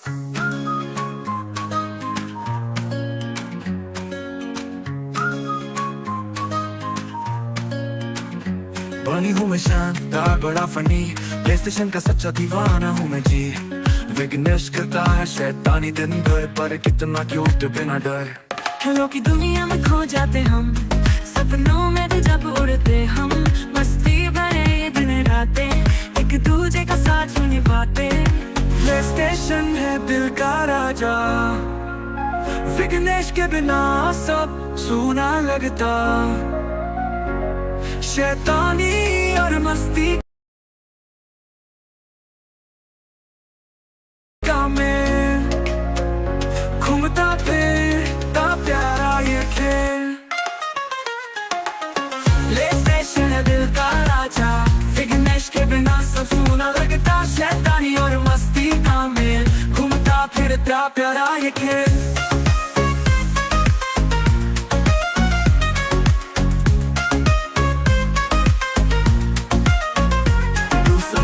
बनी हूँ मैं शानदार बड़ा फनी, प्लेस्टेशन का सच्चा दीवाना हूँ मैं जी। विघ्नेश करता है शैतानी दिन भर, पर कितना क्यूट बिना डर। खेलों की दुनिया में खो जाते हम, सपनों में भी जब उड़ते हम। मस्ती भरे ये दिन रातें, एक दूजे का साथ यूं निभाते। प्लेस्टेशन है दिल का राजा, विघ्नेश के बिना सब सूना लगता। शैतानी और मस्ती का मेल, घूमता फिरता प्यारा ये खेल। प्लेस्टेशन है दिल का राजा, विघ्नेश के बिना सब सूना लगता। शैतानी और मस्ती का मेल, घूमता फिरता प्यारा ये खेल।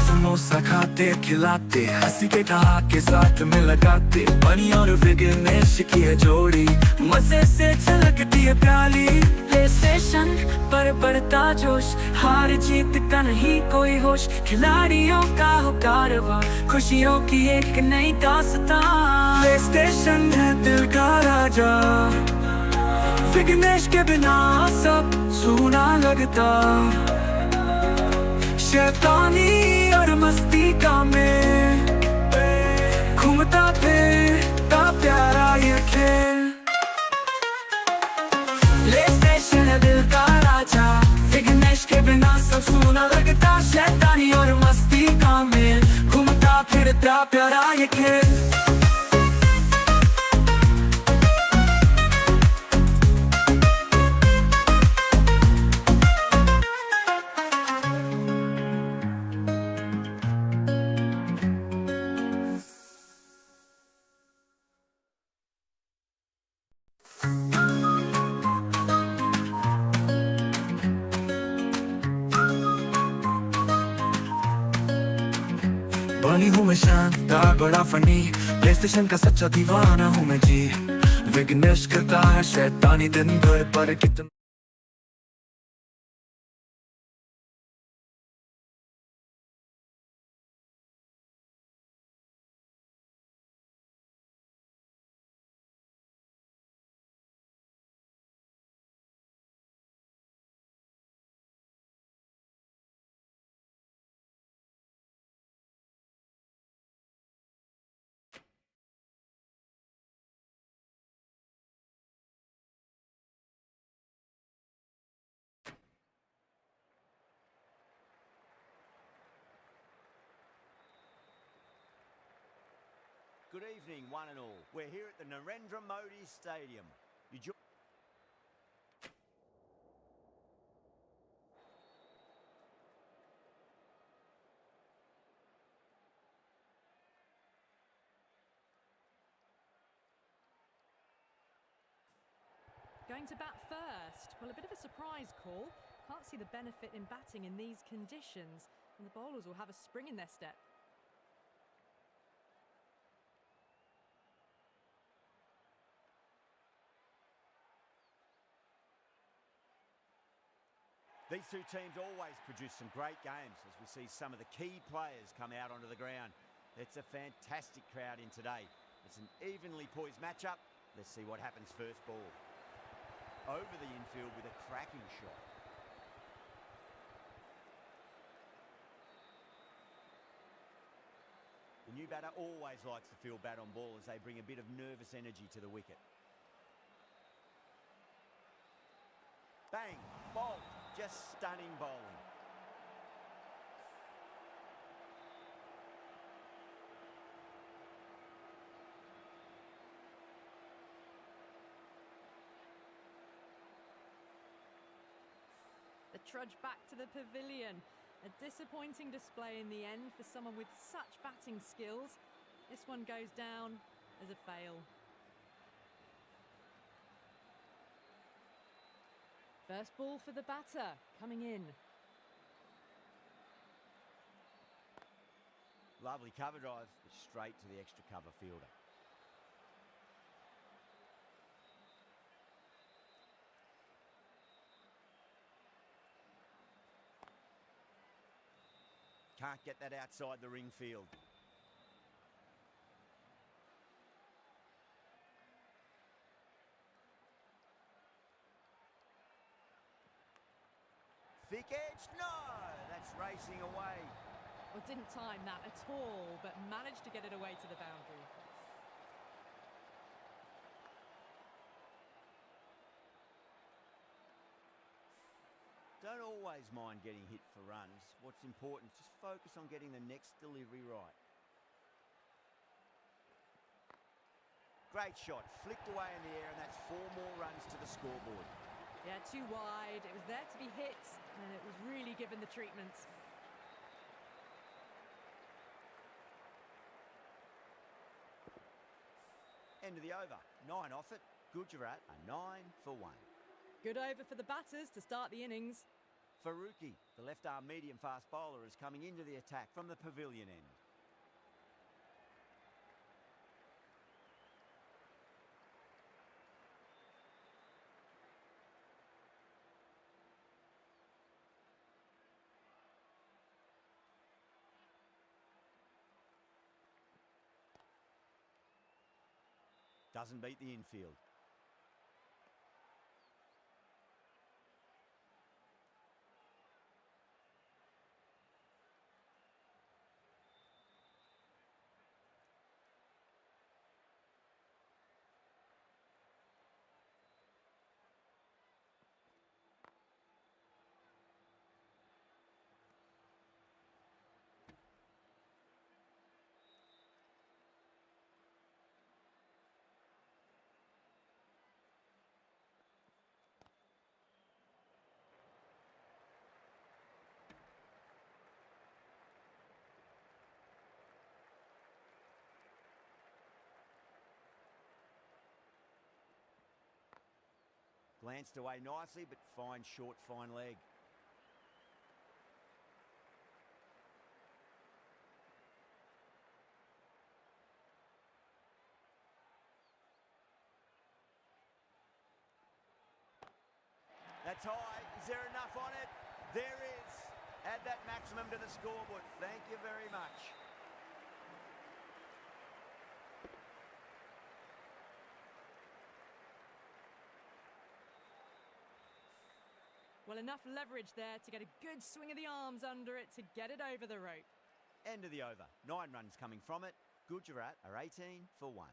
समोसा खाते खिलाते, हंसी के ठहाके साथ में लगाते। बनी और विघ्नेश की है जोड़ी, मजे से छलकती है प्याली। प्लेस्टेशन पर बढ़ता जोश, हार जीत का नहीं कोई होश। खिलाड़ियों का हो कारवां, खुशियों की एक नई दास्तां। प्लेस्टेशन है दिल का राजा, विघ्नेश के बिना सब सूना लगता। शैतानी और मस्ती का मेल, घूमता फिरता प्यारा ये खेल। प्लेस्टेशन है दिल का राजा, विघ्नेश के बिना सब सूना लगता। शैतानी और मस्ती का मेल, घूमता फिरता प्यारा ये खेल। बनी हूँ मैं शानदार बड़ा फनी, प्लेस्टेशन का सच्चा दीवाना हूँ मैं जी। विघ्नेश करता है शैतानी दिन भर, पर कितना Good evening, one and all. We're here at the Narendra Modi Stadium. Going to bat first. Well, a bit of a surprise call. Can't see the benefit in batting in these conditions, and the bowlers will have a spring in their step. These two teams always produce some great games as we see some of the key players come out onto the ground. It's a fantastic crowd in today. It's an evenly poised matchup. Let's see what happens first ball. Over the infield with a cracking shot. The new batter always likes to field bat on ball as they bring a bit of nervous energy to the wicket. Bang! Bowled. Just stunning bowling. The trudge back to the pavilion. A disappointing display in the end for someone with such batting skills. This one goes down as a fail. First ball for the batter, coming in. Lovely cover drive, but straight to the extra cover fielder. Can't get that outside the ring field. Thick edge, no! That's racing away. Well, didn't time that at all, but managed to get it away to the boundary. Don't always mind getting hit for runs. What's important is just focus on getting the next delivery right. Great shot, flicked away in the air, and that's 4 more runs to the scoreboard. Yeah, too wide. It was there to be hit, and it was really given the treatment. End of the over. 9 off it. Gujarat a 9 for 1. Good over for the batters to start the innings. Faruqi, the left-arm medium-fast bowler, is coming into the attack from the pavilion end. Doesn't beat the infield. Glanced away nicely, but fine short, fine leg. That's high. Is there enough on it? There is. Add that maximum to the scoreboard. Thank you very much. Well, enough leverage there to get a good swing of the arms under it to get it over the rope. End of the over. 9 runs coming from it. Gujarat are 18 for 1.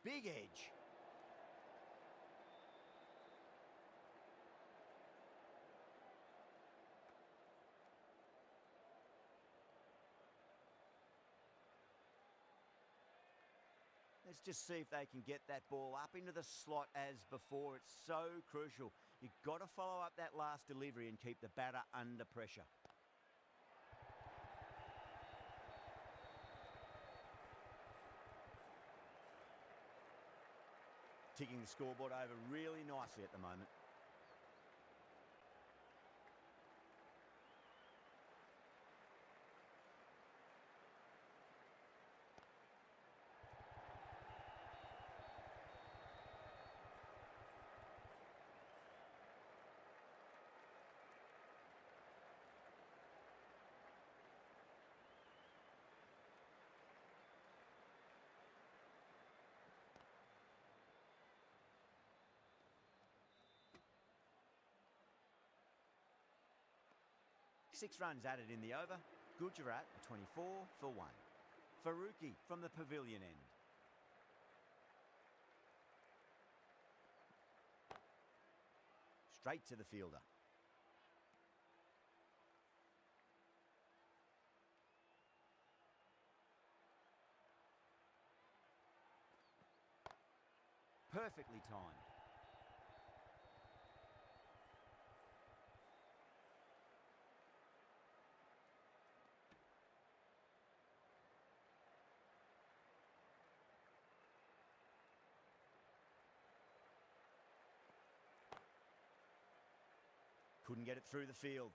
Big edge. Let's just see if they can get that ball up into the slot as before. It's so crucial. You've got to follow up that last delivery and keep the batter under pressure. Ticking the scoreboard over really nicely at the moment. 6 runs added in the over. Gujarat, a 24 for 1. Faruqi from the pavilion end. Straight to the fielder. Perfectly timed. Couldn't get it through the field.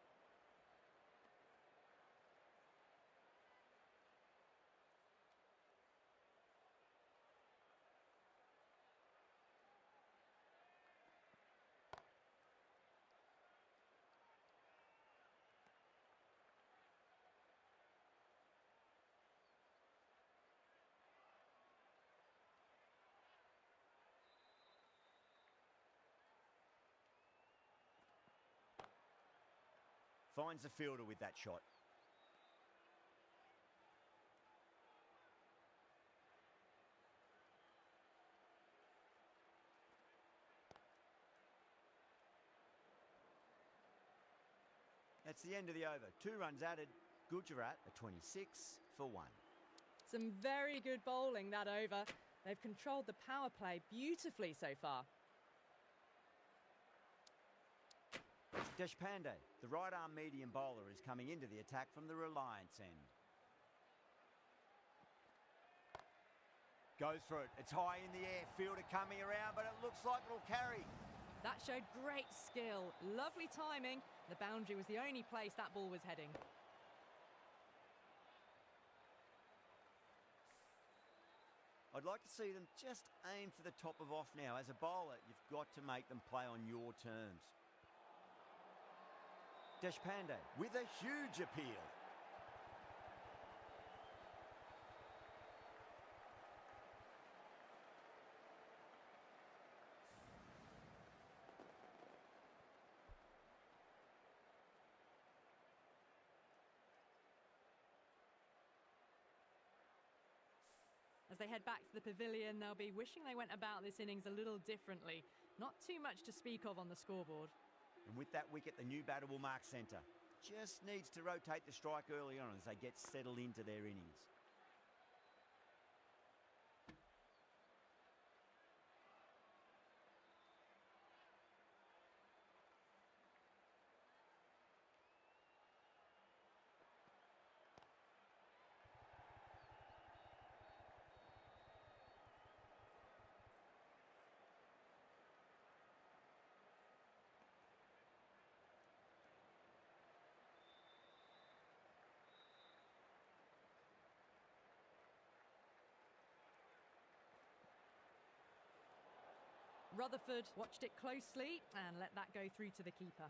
Finds the fielder with that shot. That's the end of the over. 2 runs added. Gujarat, a 26 for 1. Some very good bowling that over. They've controlled the power play beautifully so far. Deshpande, the right-arm medium bowler, is coming into the attack from the Reliance end. Goes for it. It's high in the air. Fielder coming around, but it looks like it'll carry. That showed great skill. Lovely timing. The boundary was the only place that ball was heading. I'd like to see them just aim for the top of off now. As a bowler, you've got to make them play on your terms. Deshpande with a huge appeal. As they head back to the pavilion, they'll be wishing they went about this innings a little differently. Not too much to speak of on the scoreboard. And with that wicket, the new batter will mark centre. Just needs to rotate the strike early on as they get settled into their innings. Rutherford watched it closely and let that go through to the keeper.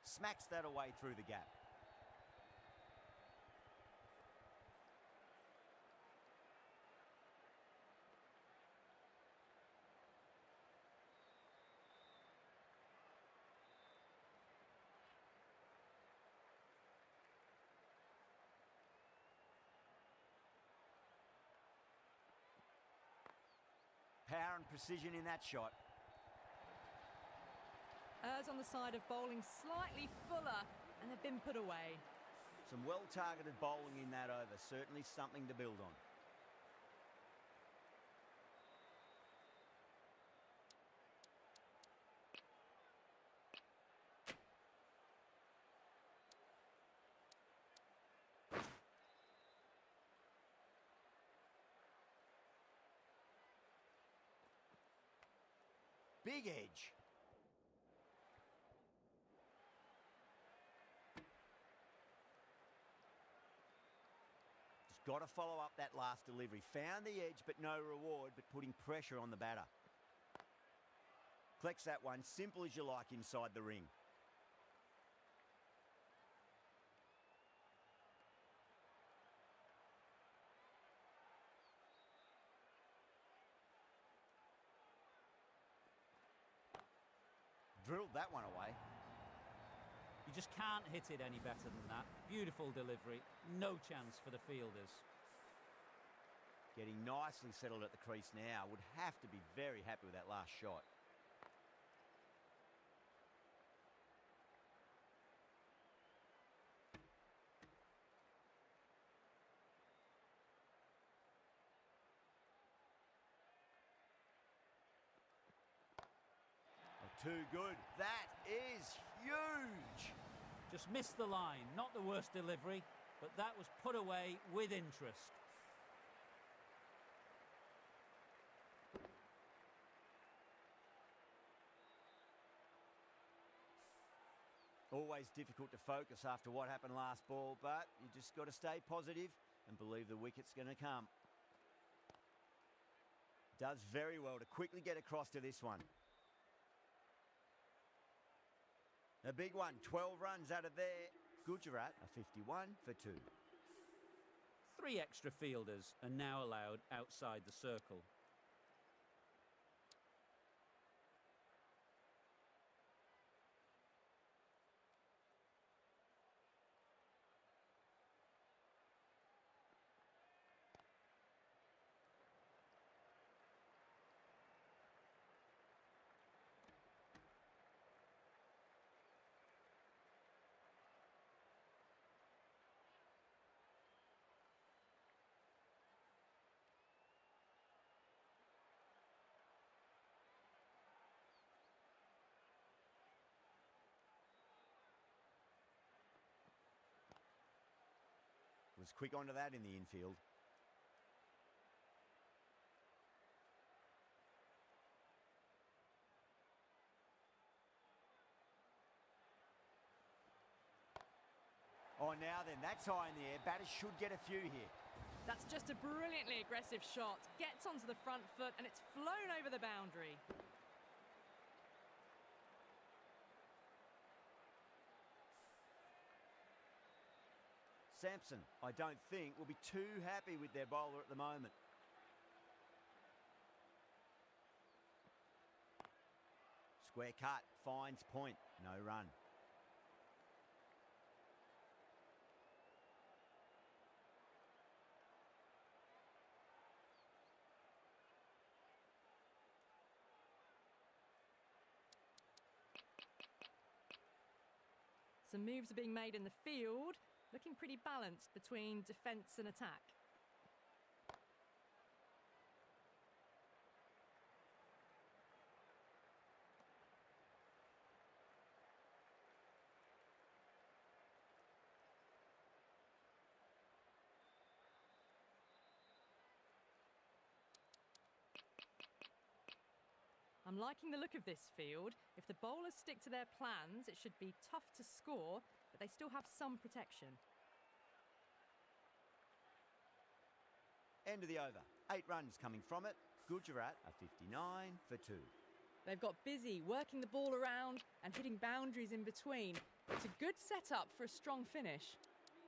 Smacks that away through the gap. Power and precision in that shot. Errs on the side of bowling slightly fuller, and they've been put away. Some well-targeted bowling in that over. Certainly something to build on. Big edge. Just got to follow up that last delivery. Found the edge, but no reward, but putting pressure on the batter. Collects that one, simple as you like inside the ring. drilled that one away. You just can't hit it any better than that. Beautiful delivery. No chance for the fielders. Getting nicely settled at the crease now. Would have to be very happy with that last shot. Too good. That is huge. Just missed the line. Not the worst delivery, but that was put away with interest. Always difficult to focus after what happened last ball, but you just got to stay positive and believe the wicket's going to come. Does very well to quickly get across to this one. A big one, 12 runs out of there. Gujarat a 51 for 2. 3 extra fielders are now allowed outside the circle. Was quick onto that in the infield. Oh, now then, that's high in the air. Batters should get a few here. That's just a brilliantly aggressive shot. Gets onto the front foot and it's flown over the boundary. Sampson, I don't think, will be too happy with their bowler at the moment. Square cut, finds point, no run. Some moves are being made in the field, looking pretty balanced between defence and attack. I'm liking the look of this field. If the bowlers stick to their plans, it should be tough to score, but they still have some protection. End of the over. 8 runs coming from it. Gujarat a 59 for 2. They've got busy working the ball around and hitting boundaries in between. It's a good setup for a strong finish.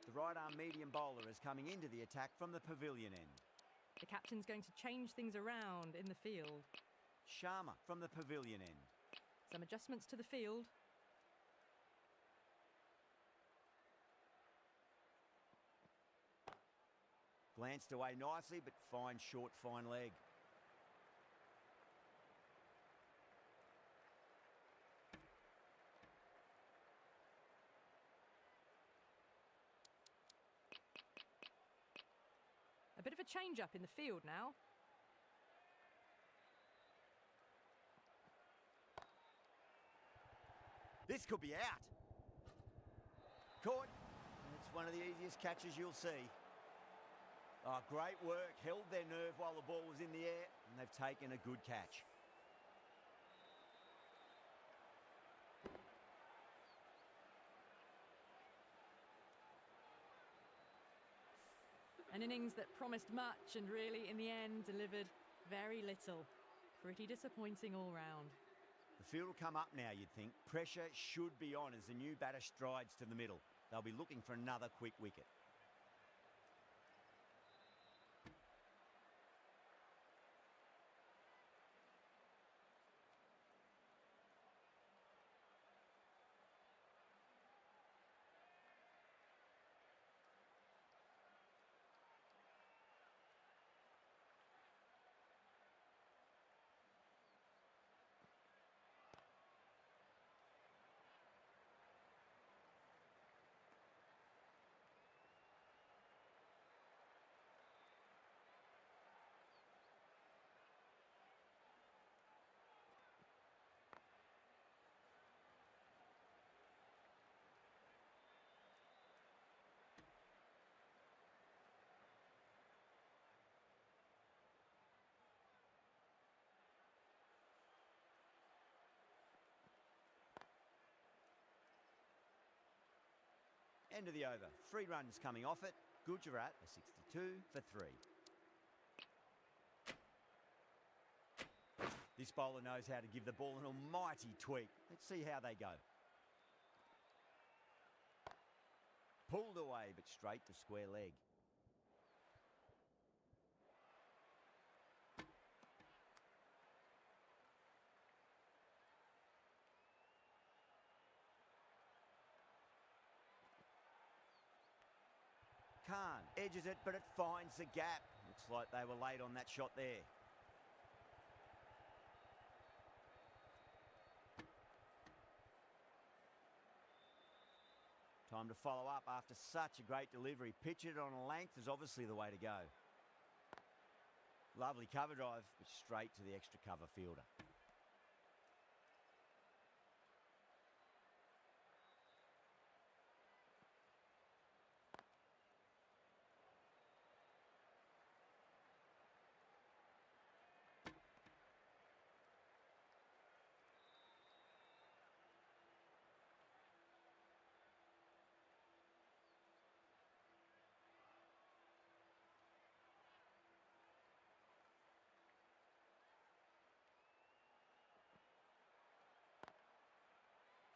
The right-arm medium bowler is coming into the attack from the pavilion end. The captain's going to change things around in the field. Sharma from the pavilion end. Some adjustments to the field. Glanced away nicely, but fine short, fine leg. A bit of a change-up in the field now. This could be out. Caught. It's one of the easiest catches you'll see. Oh, great work. Held their nerve while the ball was in the air, and they've taken a good catch. An innings that promised much and really, in the end, delivered very little. Pretty disappointing all round. The field will come up now, you'd think. Pressure should be on as the new batter strides to the middle. They'll be looking for another quick wicket. End of the over. 3 runs coming off it. Gujarat a 62 for 3. This bowler knows how to give the ball an almighty tweak. Let's see how they go. Pulled away, but straight to square leg. Khan edges it, but it finds the gap. Looks like they were late on that shot there. Time to follow up after such a great delivery. Pitch it on a length is obviously the way to go. Lovely cover drive, but straight to the extra cover fielder.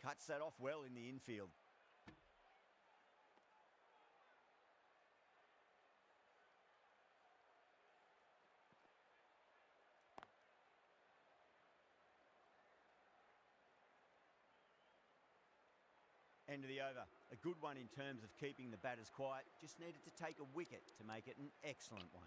Cuts that off well in the infield. End of the over. A good one in terms of keeping the batters quiet. Just needed to take a wicket to make it an excellent one.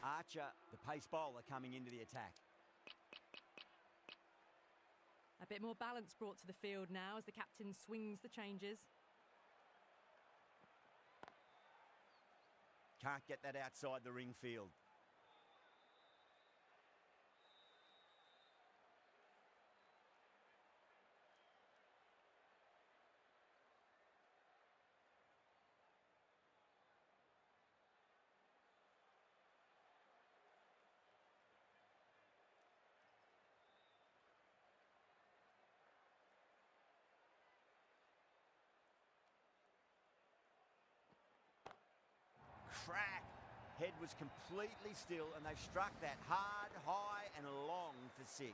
Archer, the pace bowler, coming into the attack. A bit more balance brought to the field now as the captain swings the changes. Can't get that outside the ring field. Crack. Head was completely still and they've struck that hard, high and long for 6.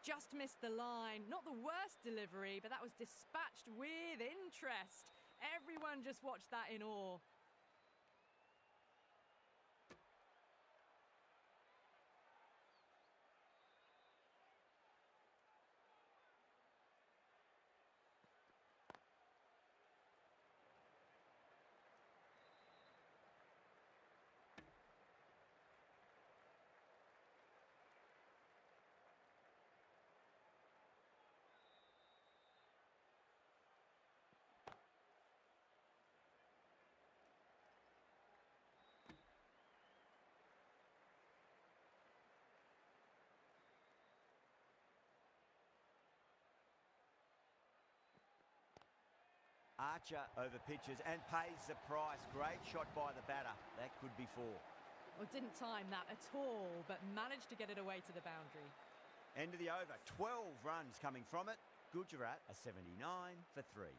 Just missed the line. Not the worst delivery, but that was dispatched with interest. Everyone just watched that in awe. Archer over pitches and pays the price. Great shot by the batter. That could be 4. Well, didn't time that at all, but managed to get it away to the boundary. End of the over. 12 runs coming from it. Gujarat a 79 for 3.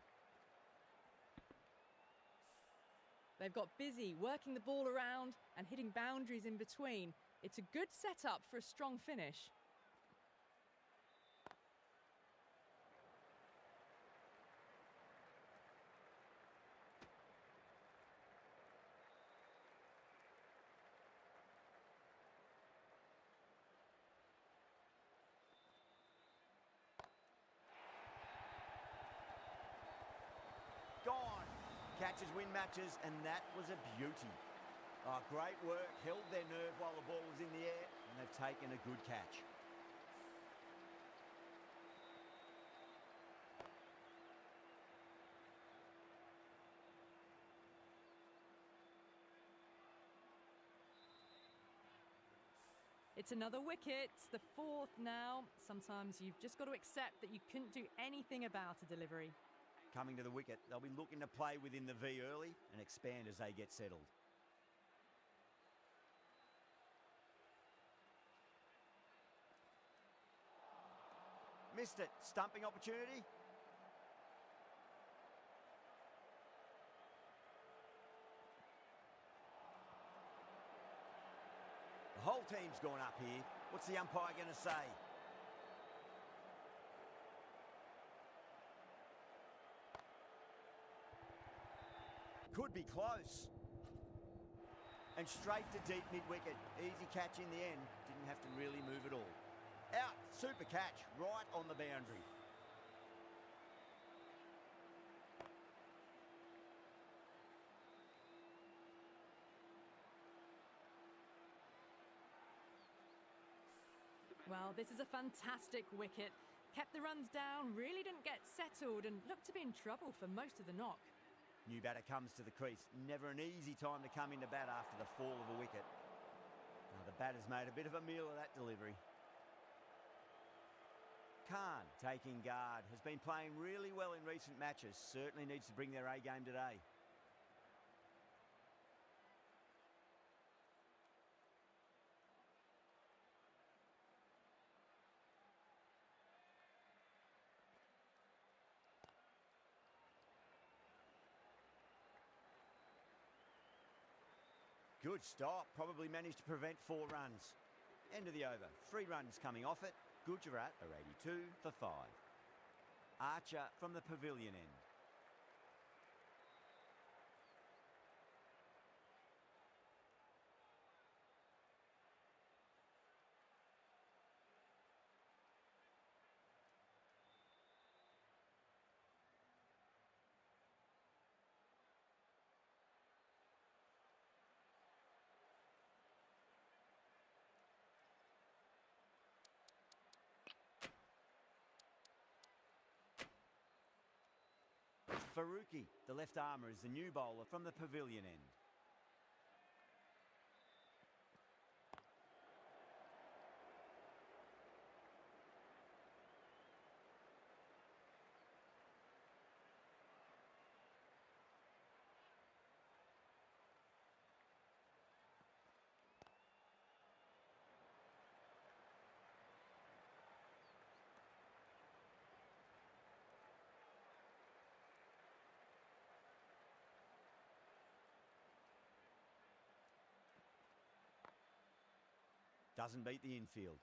They've got busy working the ball around and hitting boundaries in between. It's a good setup for a strong finish. Gone. Catches win matches, and that was a beauty. Oh, great work. Held their nerve while the ball was in the air, and they've taken a good catch. It's another wicket, the fourth now. Sometimes you've just got to accept that you couldn't do anything about a delivery. Coming to the wicket, they'll be looking to play within the V early and expand as they get settled. Missed it. Stumping opportunity. The whole team's gone up here. What's the umpire going to say? Could be close. And straight to deep mid-wicket. Easy catch in the end. Didn't have to really move at all. Out. Super catch. Right on the boundary. Well, this is a fantastic wicket. Kept the runs down, really didn't get settled and looked to be in trouble for most of the knock. New batter comes to the crease. Never an easy time to come into bat after the fall of a wicket. Now the batter's made a bit of a meal of that delivery. Khan, taking guard, has been playing really well in recent matches. Certainly needs to bring their A game today. Good stop. Probably managed to prevent 4 runs. End of the over. 3 runs coming off it. Gujarat are 82 for 5. Archer from the pavilion end. Faruqi, the left armour, is the new bowler from the pavilion end. Doesn't beat the infield.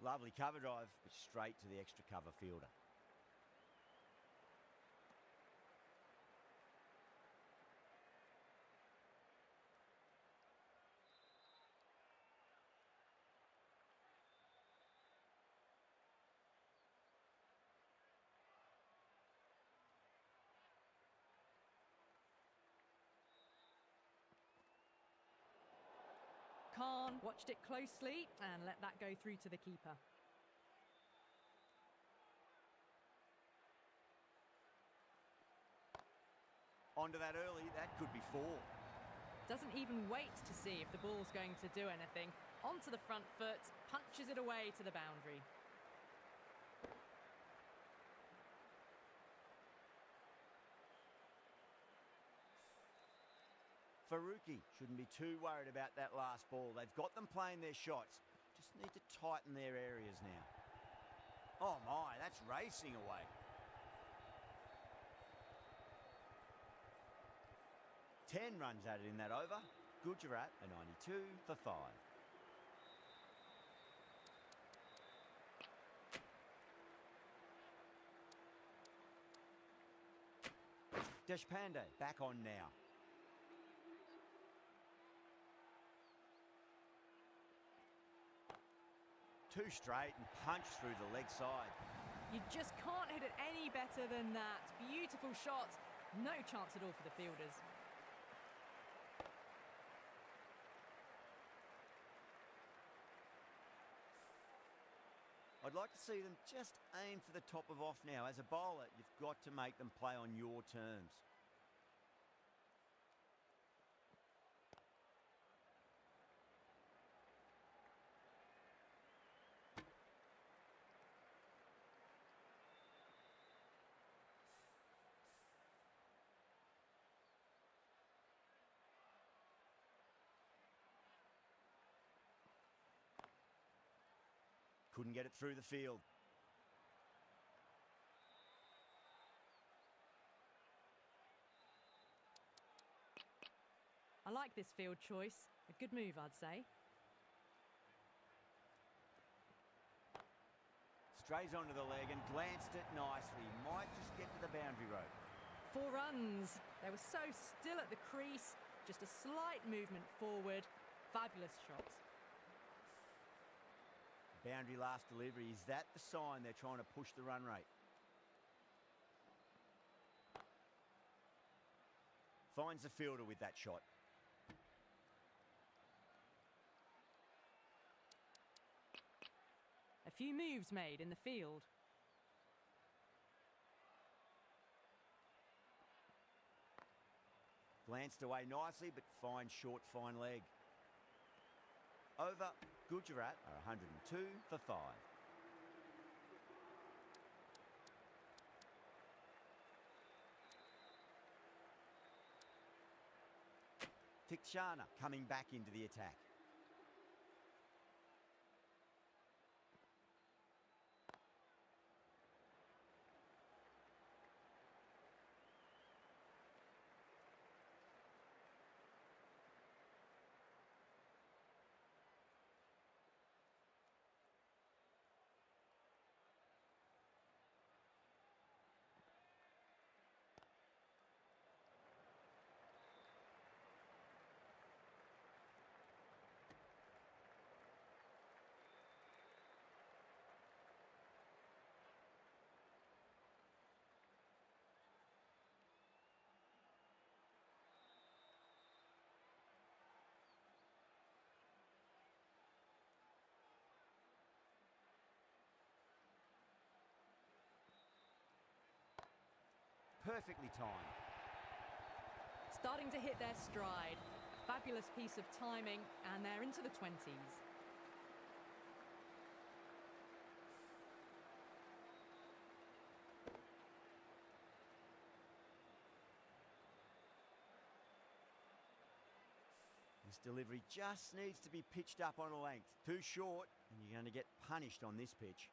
Lovely cover drive, but straight to the extra cover fielder. Khan watched it closely and let that go through to the keeper. Onto that early, that could be 4. Doesn't even wait to see if the ball's going to do anything. Onto the front foot, punches it away to the boundary. Faruqi shouldn't be too worried about that last ball. They've got them playing their shots. Just need to tighten their areas now. Oh my, that's racing away. Ten runs added in that over. Gujarat are 92 for 5. Deshpande back on now. Two straight and punch through the leg side. You just can't hit it any better than that. Beautiful shot. No chance at all for the fielders. I I'd like to see them just aim for the top of off now. As a bowler, you've got to make them play on your terms. Couldn't get it through the field. I like this field choice. A good move, I'd say. Strays onto the leg and glanced it nicely. Might just get to the boundary rope. 4 runs. They were so still at the crease. Just a slight movement forward. Fabulous shot. Boundary last delivery. Is that the sign they're trying to push the run rate? Finds the fielder with that shot. A few moves made in the field. Glanced away nicely, but fine short, fine leg. Over. Gujarat are 102 for 5. Tikshana coming back into the attack. Perfectly timed. Starting to hit their stride. Fabulous piece of timing, and they're into the 20s. This delivery just needs to be pitched up on a length. Too short, and you're going to get punished on this pitch.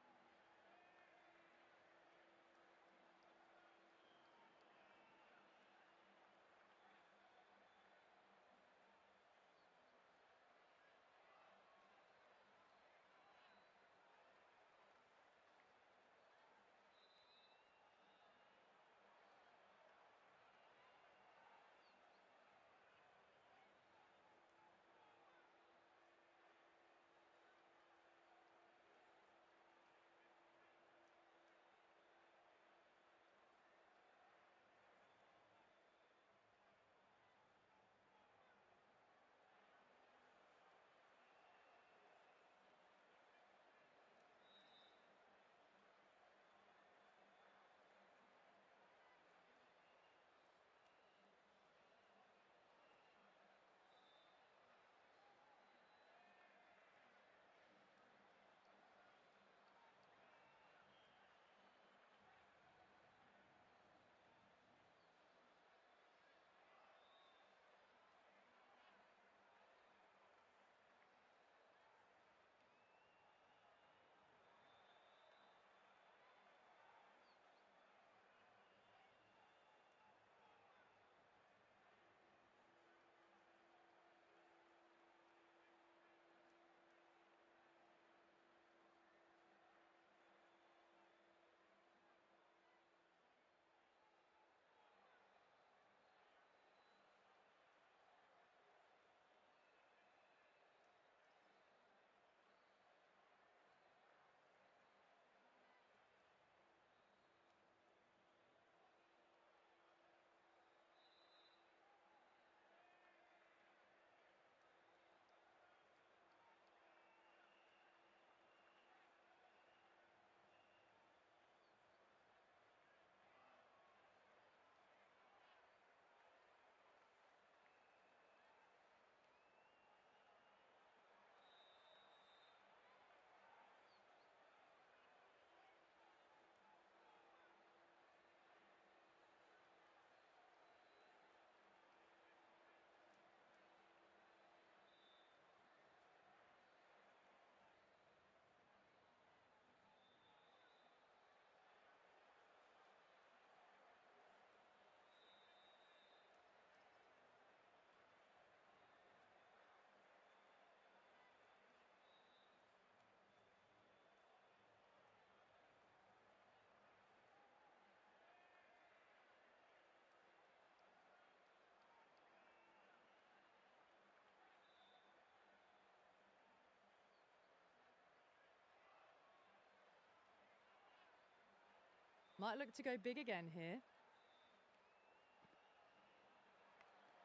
Might look to go big again here.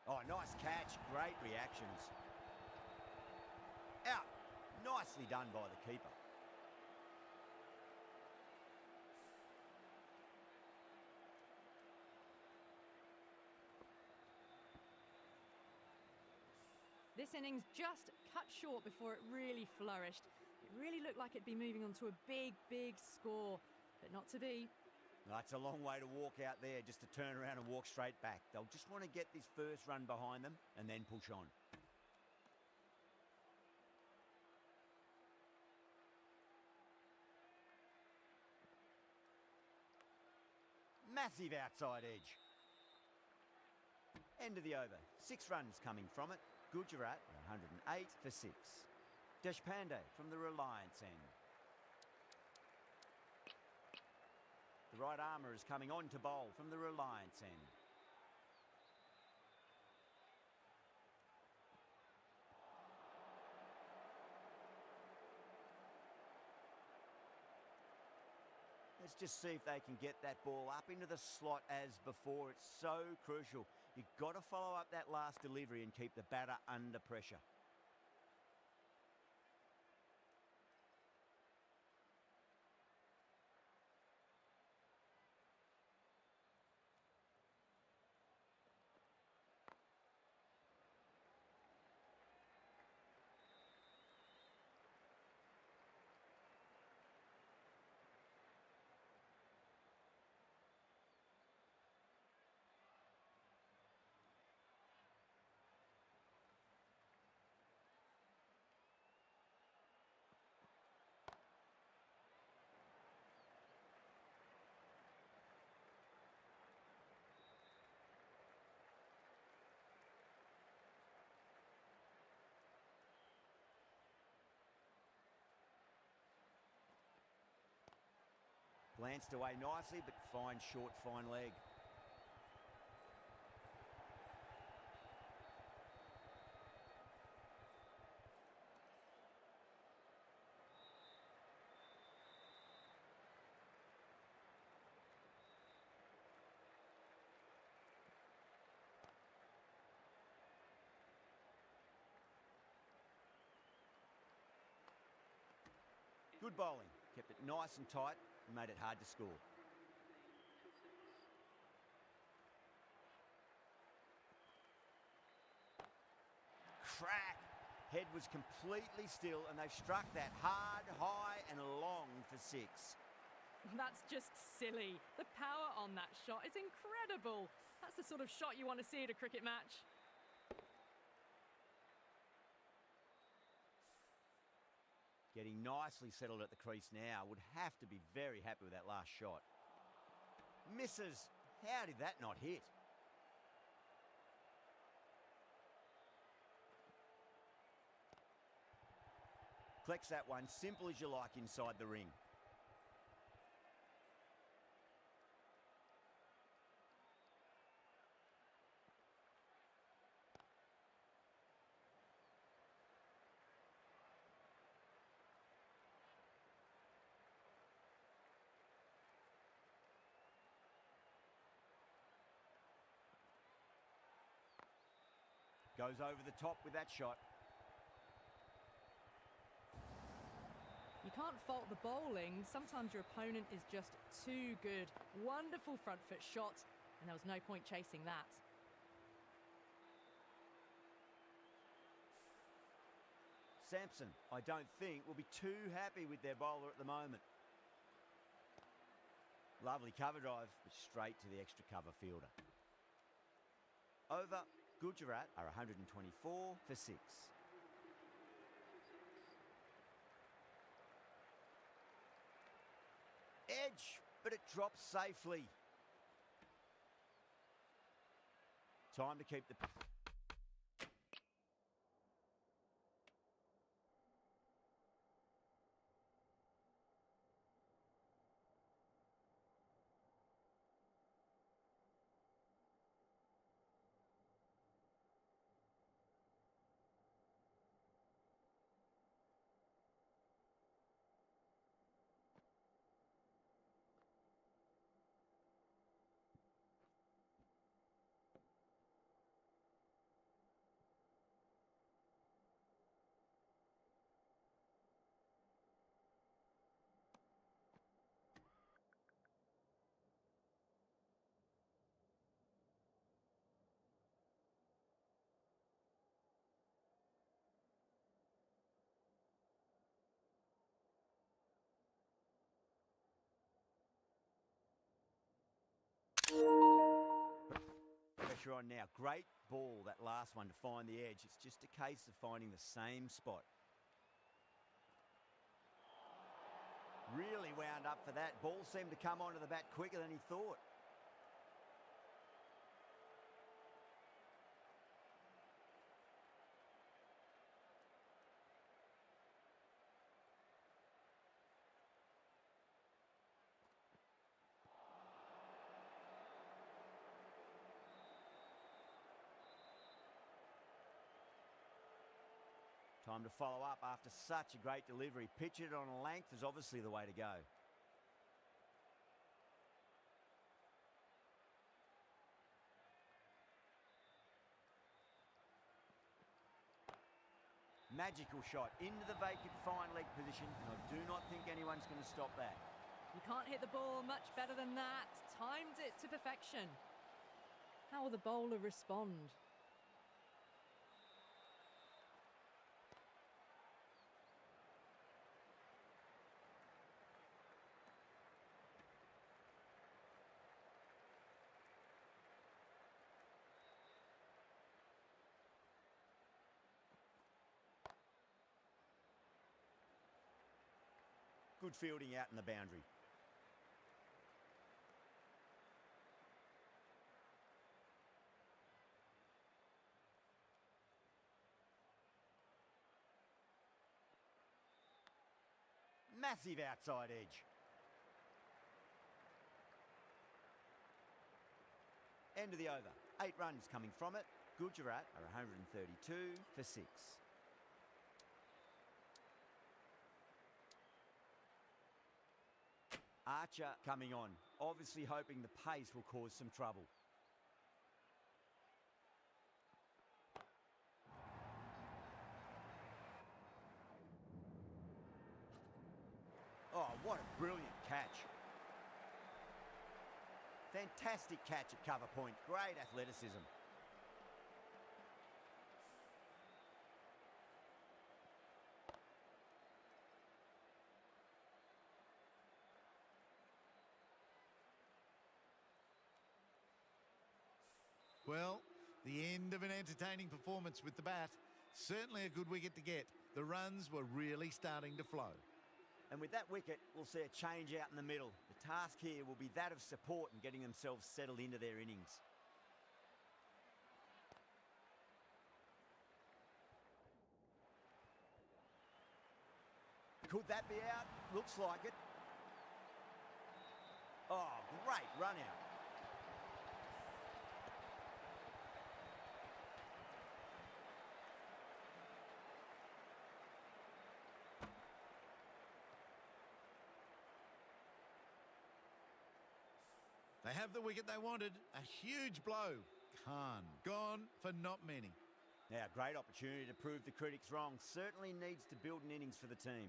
Oh, nice catch. Great reactions. Out. Nicely done by the keeper. This innings just cut short before it really flourished. It really looked like it'd be moving on to a big, big score, but not to be. That's a long way to walk out there just to turn around and walk straight back. They'll just want to get this first run behind them and then push on. Massive outside edge. End of the over. 6 runs coming from it. Gujarat, 108 for 6. Deshpande from the Reliance end. The right armour is coming on to bowl from the Reliance end. Let's just see if they can get that ball up into the slot as before. It's so crucial. You've got to follow up that last delivery and keep the batter under pressure. Glanced away nicely, but fine short, fine leg. Good bowling. Kept it nice and tight and made it hard to score. Crack. Head was completely still and they've struck that hard, high and long for 6. That's just silly. The power on that shot is incredible. That's the sort of shot you want to see at a cricket match. Getting nicely settled at the crease now. Would have to be very happy with that last shot. Misses. How did that not hit? Collects that one, simple as you like inside the ring. Goes over the top with that shot. You can't fault the bowling. Sometimes your opponent is just too good. Wonderful front foot shot, and there was no point chasing that. Sampson, I don't think, will be too happy with their bowler at the moment. Lovely cover drive, but straight to the extra cover fielder. Over. Gujarat are 124 for 6. Edge, but it drops safely. Time to keep the... pressure on now. Great ball, that last one, to find the edge. It's just a case of finding the same spot. Really wound up for that. Ball seemed to come onto the bat quicker than he thought. Time to follow up after such a great delivery. Pitch it on a length is obviously the way to go. Magical shot into the vacant fine leg position, and I do not think anyone's going to stop that. You can't hit the ball much better than that. Timed it to perfection. How will the bowler respond? Good fielding out in the boundary. Massive outside edge. End of the over. 8 runs coming from it. Gujarat are 132 for 6. Archer coming on, obviously hoping the pace will cause some trouble. Oh, what a brilliant catch. Fantastic catch at cover point. Great athleticism. Well, the end of an entertaining performance with the bat. Certainly a good wicket to get. The runs were really starting to flow. And with that wicket, we'll see a change out in the middle. The task here will be that of support and getting themselves settled into their innings. Could that be out? Looks like it. Oh, great run out. They have the wicket they wanted. A huge blow. Khan gone for not many. Now, great opportunity to prove the critics wrong. Certainly needs to build an innings for the team.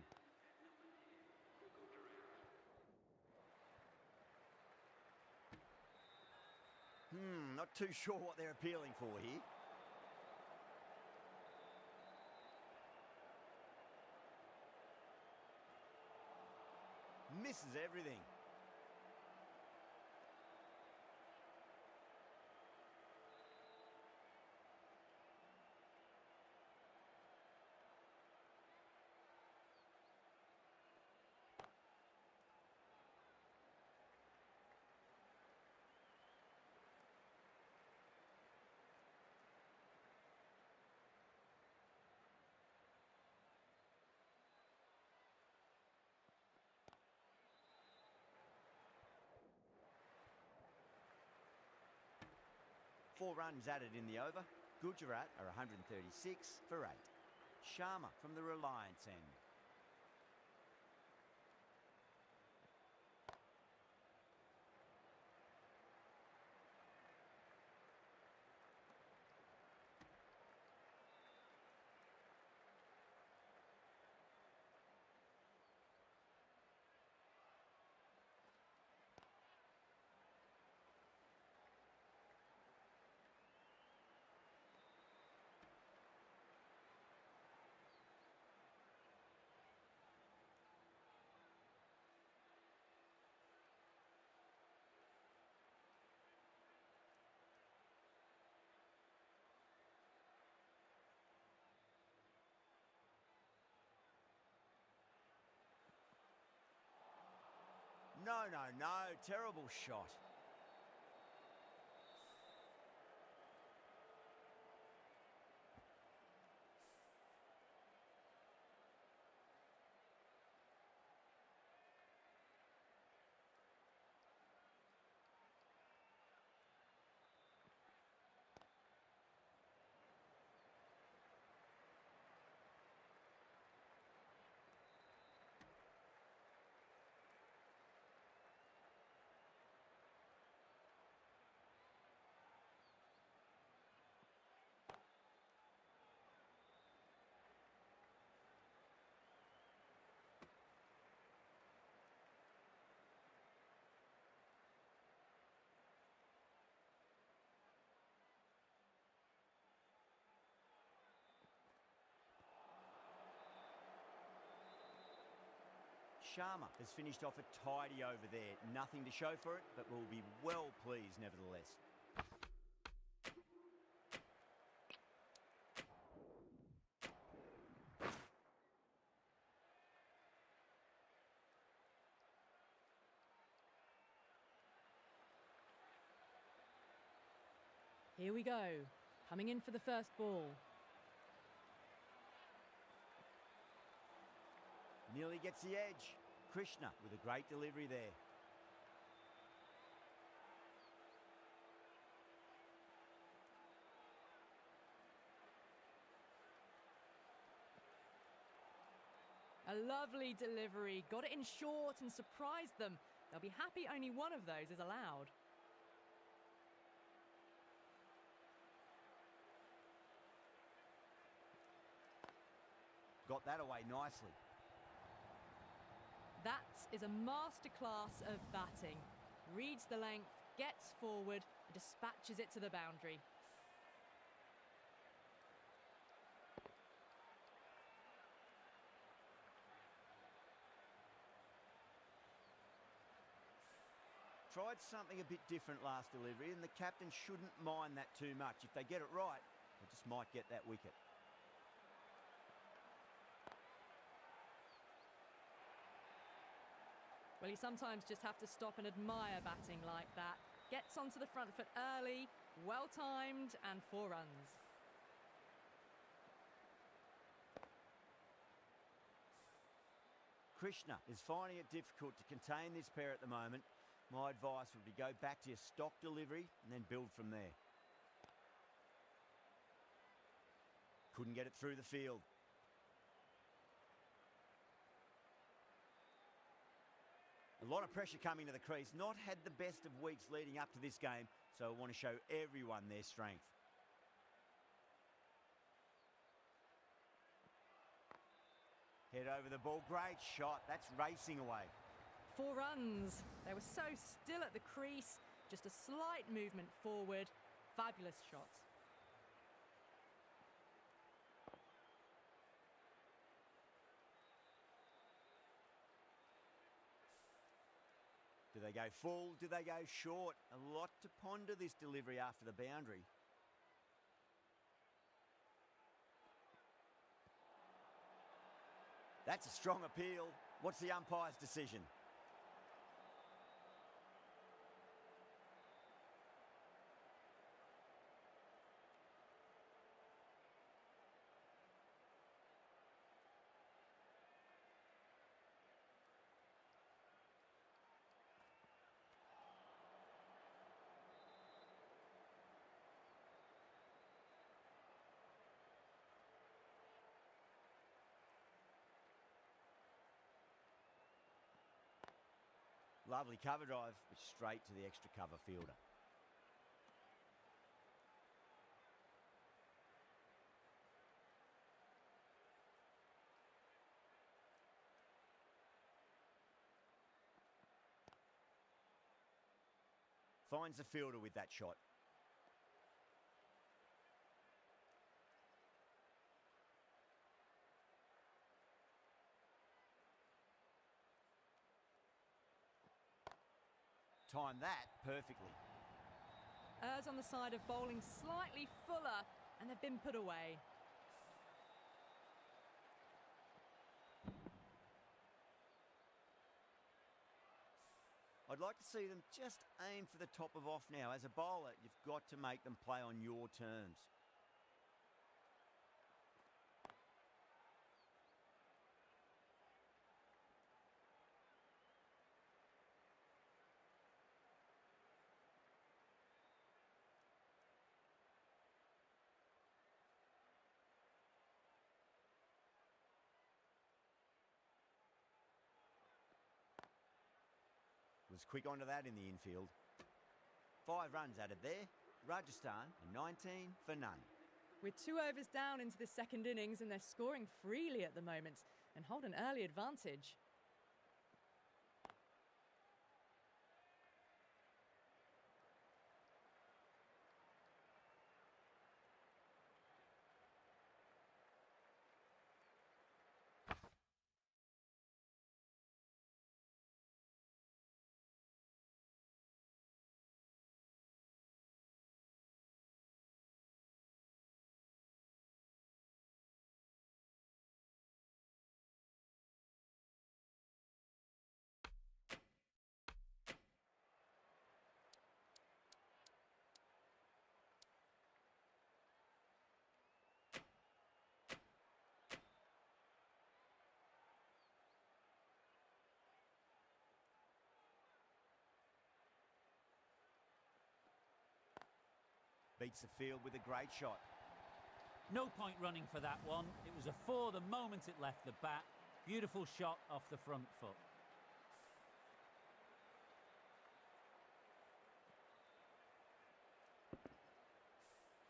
Not too sure what they're appealing for here. Misses everything. Four runs added in the over. Gujarat are 136 for 8. Sharma from the Reliance end. No, no, no. Terrible shot. Sharma has finished off a tidy over there. Nothing to show for it, but will be well pleased nevertheless. Here we go. Coming in for the first ball. Nearly gets the edge. Krishna with a great delivery there. A lovely delivery. Got it in short and surprised them. They'll be happy only one of those is allowed. Got that away nicely. That is a masterclass of batting. Reads the length, gets forward, and dispatches it to the boundary. Tried something a bit different last delivery, and the captain shouldn't mind that too much. If they get it right, they just might get that wicket. Well, you sometimes just have to stop and admire batting like that. Gets onto the front foot early, well-timed, and 4 runs. Krishna is finding it difficult to contain this pair at the moment. My advice would be go back to your stock delivery and then build from there. Couldn't get it through the field. A lot of pressure coming to the crease. Not had the best of weeks leading up to this game, so I want to show everyone their strength. Head over the ball. Great shot. That's racing away. 4 runs. They were so still at the crease. Just a slight movement forward. Fabulous shot. Do they go full? Do they go short? A lot to ponder this delivery after the boundary. That's a strong appeal. What's the umpire's decision? Lovely cover drive, but straight to the extra cover fielder. Finds the fielder with that shot. Timed that perfectly. Errs on the side of bowling slightly fuller, and they've been put away. I'd like to see them just aim for the top of off now. As a bowler, you've got to make them play on your terms. Was quick onto that in the infield. 5 runs added there. Rajasthan, 19 for none. We're 2 overs down into the second innings and they're scoring freely at the moment and hold an early advantage. Beats the field with a great shot. No point running for that one. It was a 4 the moment it left the bat. Beautiful shot off the front foot.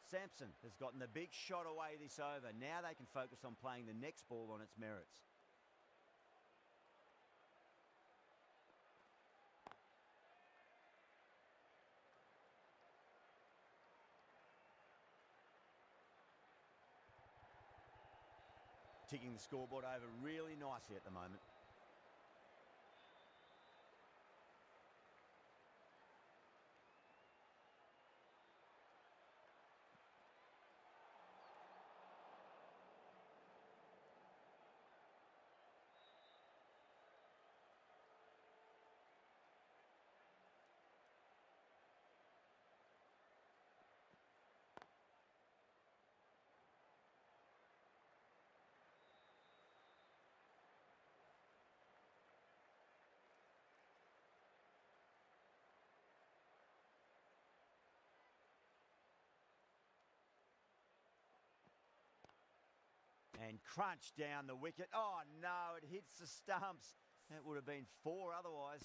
Sampson has gotten the big shot away this over. Now they can focus on playing the next ball on its merits. Ticking the scoreboard over really nicely at the moment. And crunch down the wicket. Oh, no, it hits the stumps. That would have been 4 otherwise.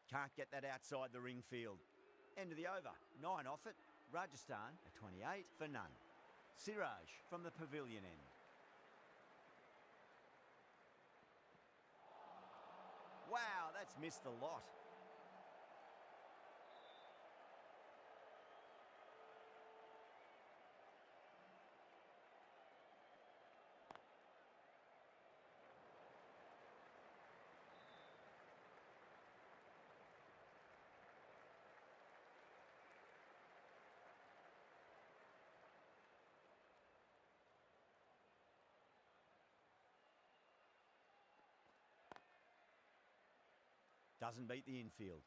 Can't get that outside the ring field. End of the over. 9 off it. Rajasthan, 28 for none. Siraj from the pavilion end. Wow, that's missed a lot. Doesn't beat the infield.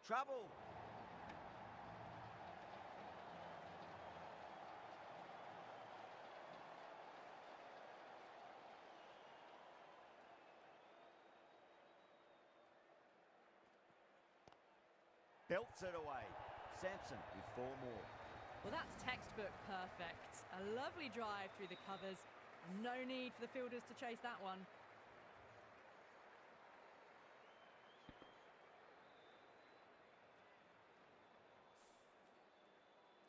Trouble. Belts it away. Sampson with 4 more. Well, that's textbook perfect. A lovely drive through the covers. No need for the fielders to chase that one.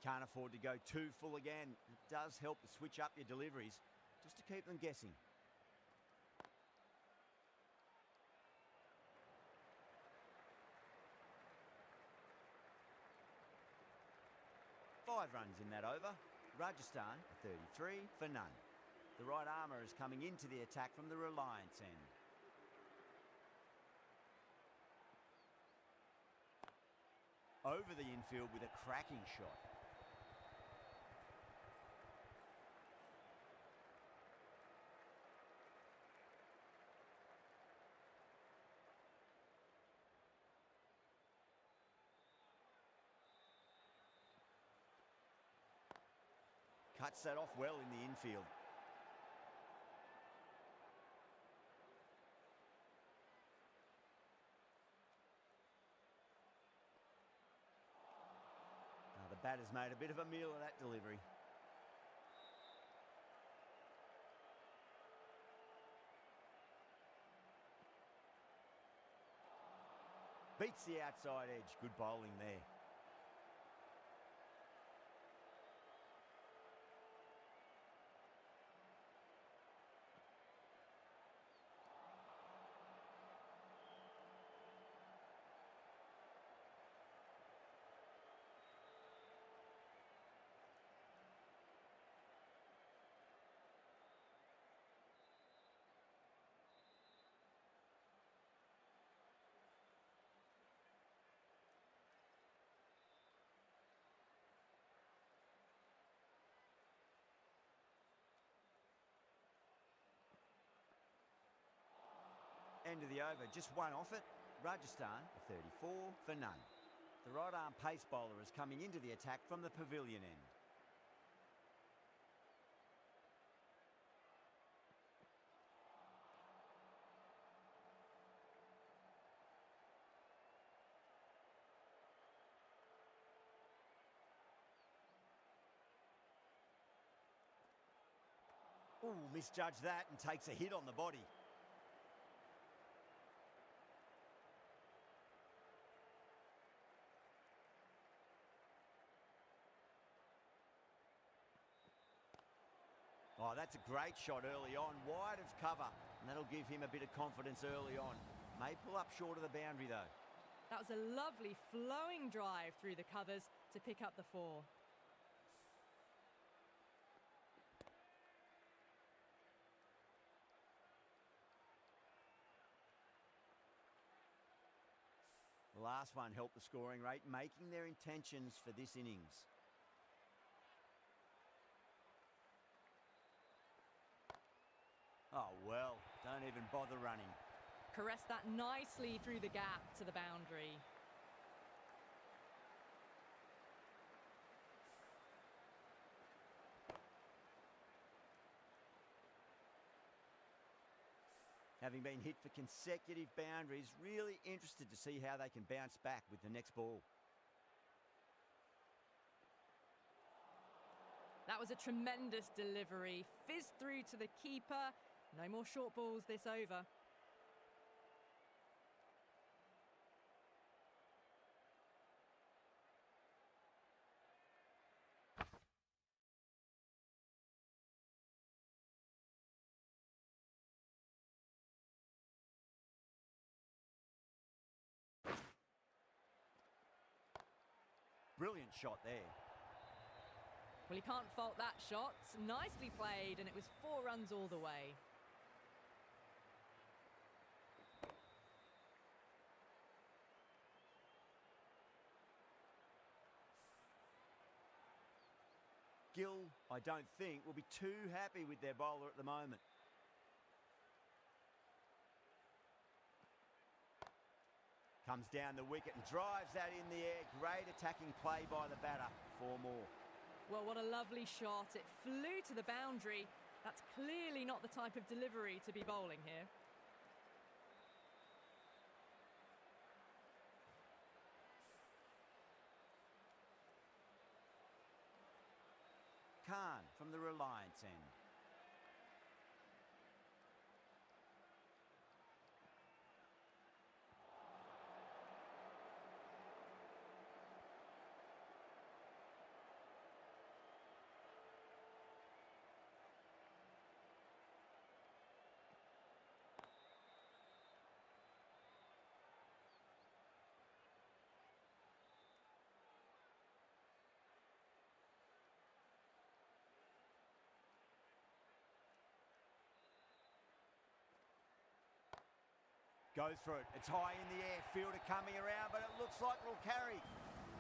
Can't afford to go too full again. It does help to switch up your deliveries just to keep them guessing. 5 runs in that over. Rajasthan, 33 for none. The right armour is coming into the attack from the Reliance end. Over the infield with a cracking shot. Cuts that off well in the infield. Now the batter's made a bit of a meal of that delivery. Beats the outside edge. Good bowling there. End of the over, just one off it. Rajasthan, 34 for none. The right arm pace bowler is coming into the attack from the pavilion end. Ooh, misjudged that and takes a hit on the body. Oh, that's a great shot early on, wide of cover, and that'll give him a bit of confidence early on. May pull up short of the boundary though. That was a lovely flowing drive through the covers to pick up the 4. The last one helped the scoring rate, making their intentions for this innings. Oh, well, don't even bother running. Caressed that nicely through the gap to the boundary. Having been hit for consecutive boundaries, really interested to see how they can bounce back with the next ball. That was a tremendous delivery. Fizzed through to the keeper. No more short balls this over. Brilliant shot there. Well, he can't fault that shot. Nicely played, and it was 4 runs all the way. Gill, I don't think, will be too happy with their bowler at the moment. Comes down the wicket and drives that in the air. Great attacking play by the batter. 4 more. Well, what a lovely shot. It flew to the boundary. That's clearly not the type of delivery to be bowling here. Khan from the Reliance end. Go through it. It's high in the air. Fielder coming around, but it looks like it'll carry.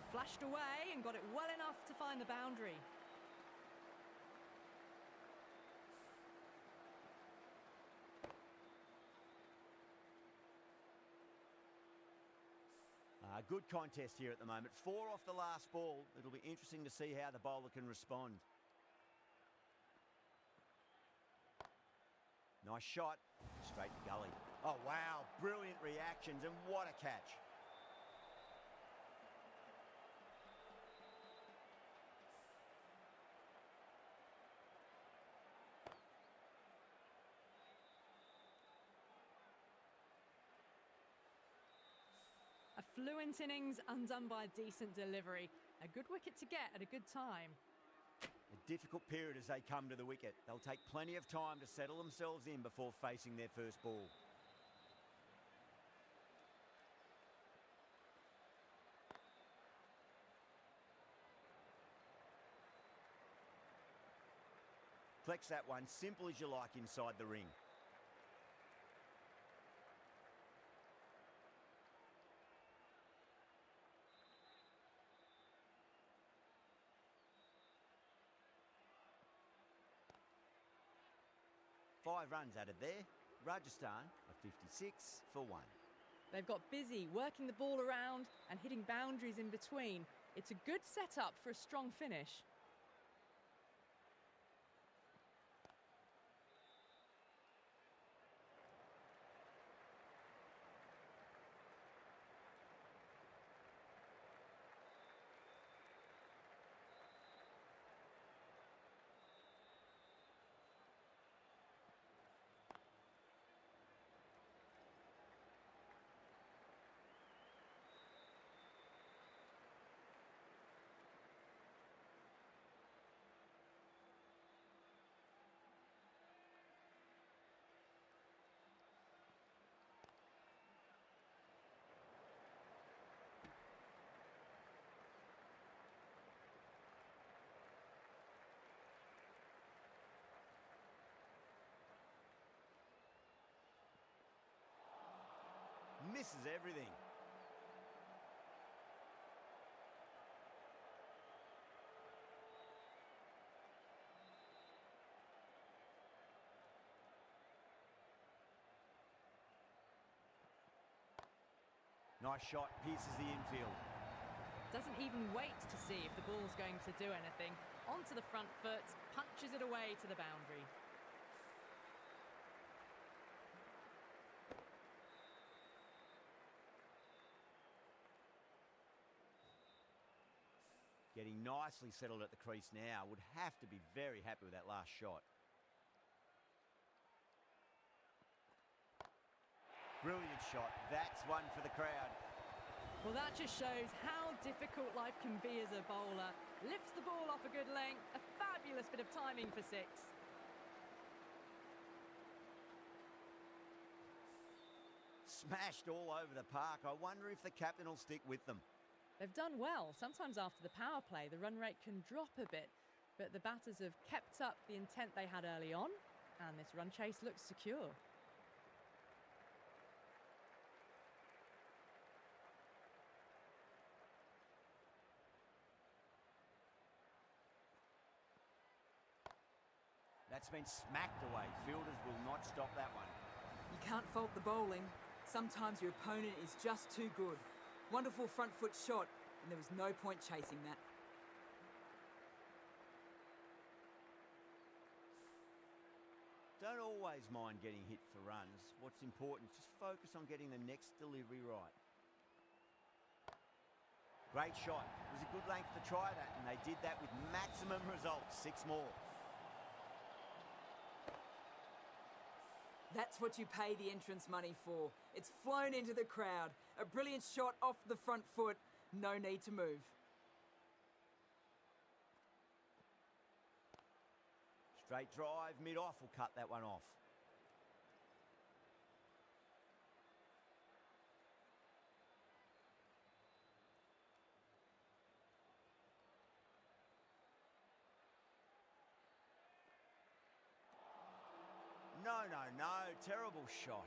Flashed away and got it well enough to find the boundary. Good contest here at the moment. 4 off the last ball. It'll be interesting to see how the bowler can respond. Nice shot. Straight to gully. Oh, wow. Brilliant reactions, and what a catch. A fluent innings undone by a decent delivery. A good wicket to get at a good time. A difficult period as they come to the wicket. They'll take plenty of time to settle themselves in before facing their first ball. Flex that one, simple as you like inside the ring. Five runs added there. Rajasthan are 56 for 1. They've got busy working the ball around and hitting boundaries in between. It's a good setup for a strong finish. Misses everything. Nice shot, pierces the infield. Doesn't even wait to see if the ball's going to do anything. Onto the front foot, punches it away to the boundary. Getting nicely settled at the crease now. Would have to be very happy with that last shot. Brilliant shot. That's one for the crowd. Well, that just shows how difficult life can be as a bowler. Lifts the ball off a good length. A fabulous bit of timing for 6. Smashed all over the park. I wonder if the captain will stick with them. They've done well. Sometimes after the power play, the run rate can drop a bit, but the batters have kept up the intent they had early on, and this run chase looks secure. That's been smacked away. Fielders will not stop that one. You can't fault the bowling. Sometimes your opponent is just too good. Wonderful front foot shot, and there was no point chasing that. Don't always mind getting hit for runs. What's important, just focus on getting the next delivery right. Great shot. It was a good length to try that, and they did that with maximum results. 6 more. That's what you pay the entrance money for. It's flown into the crowd. A brilliant shot off the front foot. No need to move. Straight drive, mid-off will cut that one off. No, no, no. Terrible shot.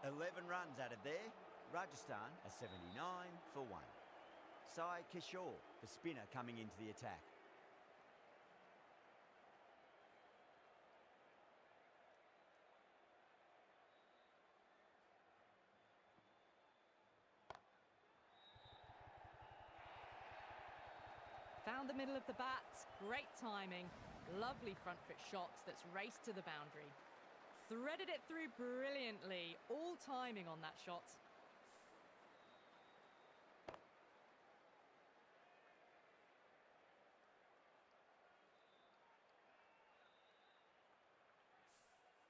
11 runs added there. Rajasthan a 79 for 1. Sai Kishore, the spinner, coming into the attack. Found the middle of the bat, great timing, lovely front foot shots that's raced to the boundary. Threaded it through brilliantly, all timing on that shot.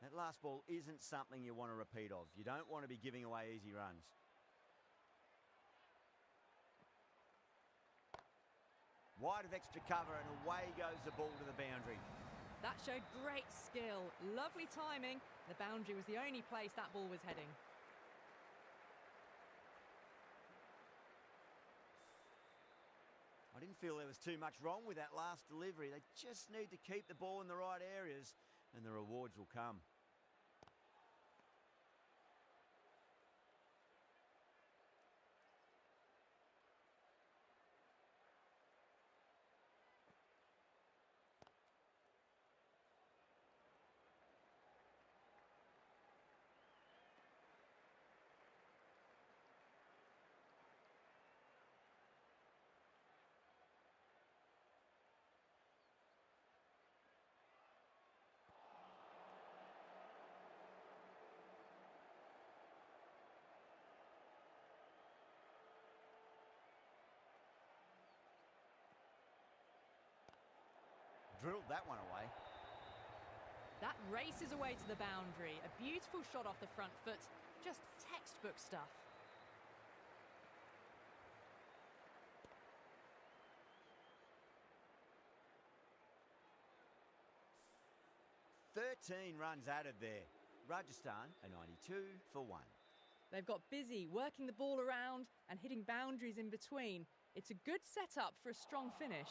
That last ball isn't something you want to repeat of. You don't want to be giving away easy runs. Wide of extra cover and away goes the ball to the boundary. That showed great skill, lovely timing. The boundary was the only place that ball was heading. I didn't feel there was too much wrong with that last delivery. They just need to keep the ball in the right areas and the rewards will come. Drilled that one away. That races away to the boundary. A beautiful shot off the front foot. Just textbook stuff. "13 runs added there. Rajasthan a 92 for 1. They've got busy working the ball around and hitting boundaries in between. It's a good setup for a strong finish.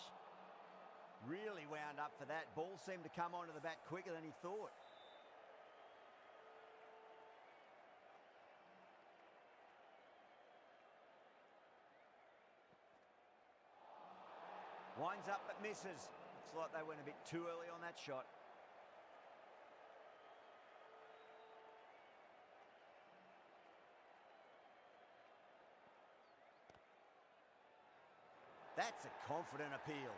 Really wound up for that. Ball seemed to come onto the bat quicker than he thought. Winds up but misses. Looks like they went a bit too early on that shot. That's a confident appeal.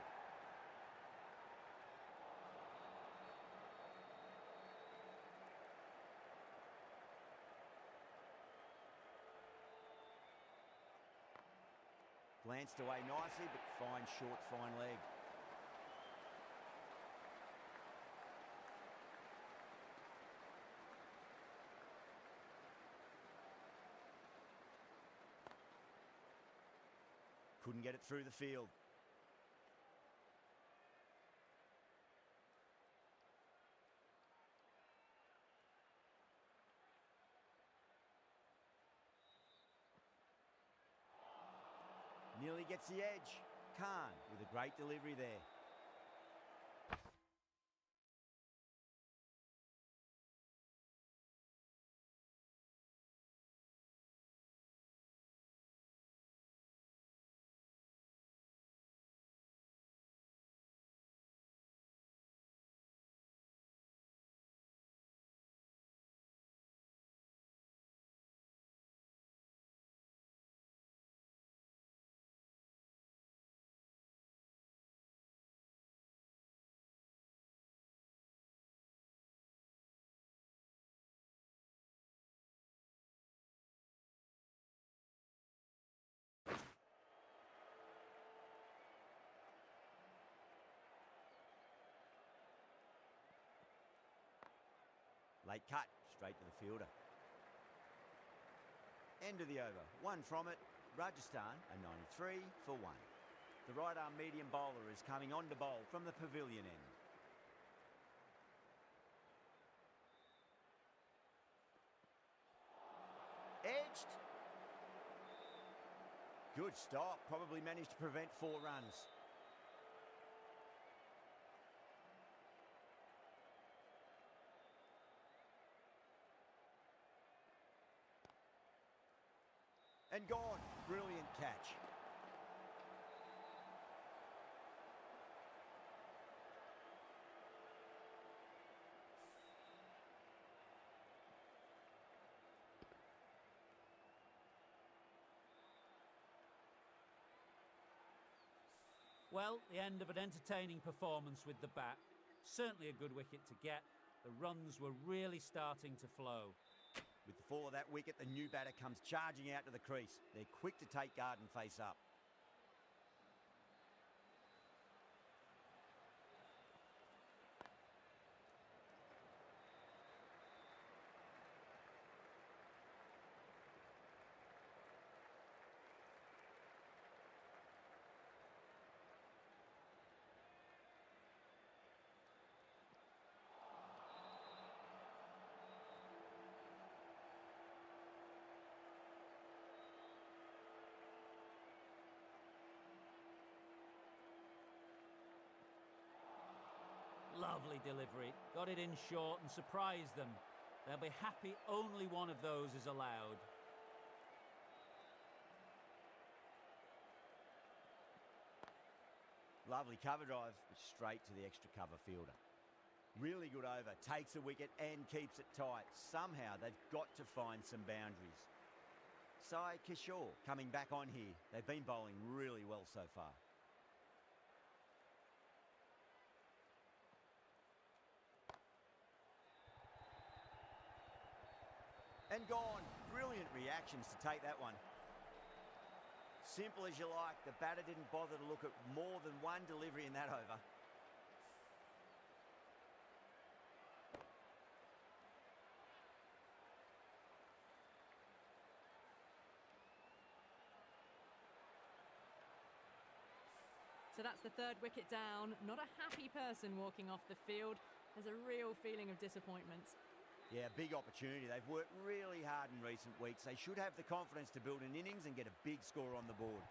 Glanced away nicely, but fine short, fine leg. Couldn't get it through the field. Nearly gets the edge. Khan with a great delivery there. Late cut, straight to the fielder. End of the over. One from it. Rajasthan a 93 for 1. The right arm medium bowler is coming on to bowl from the pavilion end. Edged. Good stop. Probably managed to prevent 4 runs. And gone. Brilliant catch. Well, the end of an entertaining performance with the bat. Certainly a good wicket to get. The runs were really starting to flow. With the fall of that wicket, the new batter comes charging out to the crease. They're quick to take guard and face up. Lovely delivery. Got it in short and surprised them. They'll be happy only one of those is allowed. Lovely cover drive, but straight to the extra cover fielder. Really good over, takes a wicket and keeps it tight. Somehow they've got to find some boundaries. Sai Kishore coming back on here. They've been bowling really well so far. And gone. Brilliant reactions to take that one. Simple as you like. The batter didn't bother to look at more than one delivery in that over. So that's the third wicket down. Not a happy person walking off the field. There's a real feeling of disappointment. Yeah, big opportunity. They've worked really hard in recent weeks. They should have the confidence to build an innings and get a big score on the board.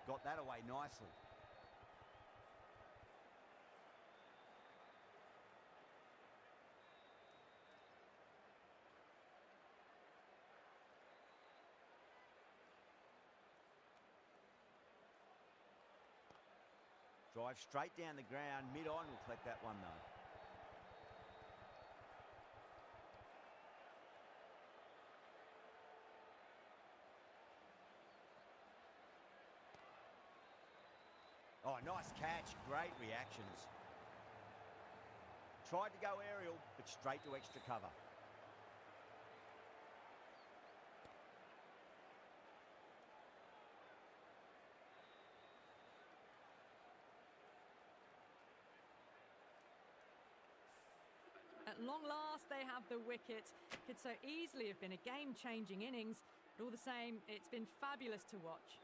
Got that away nicely. Drive straight down the ground. Mid-on will collect that one though. Oh, nice catch. Great reactions. Tried to go aerial, but straight to extra cover. At long last, they have the wicket. Could so easily have been a game-changing innings, but all the same, it's been fabulous to watch.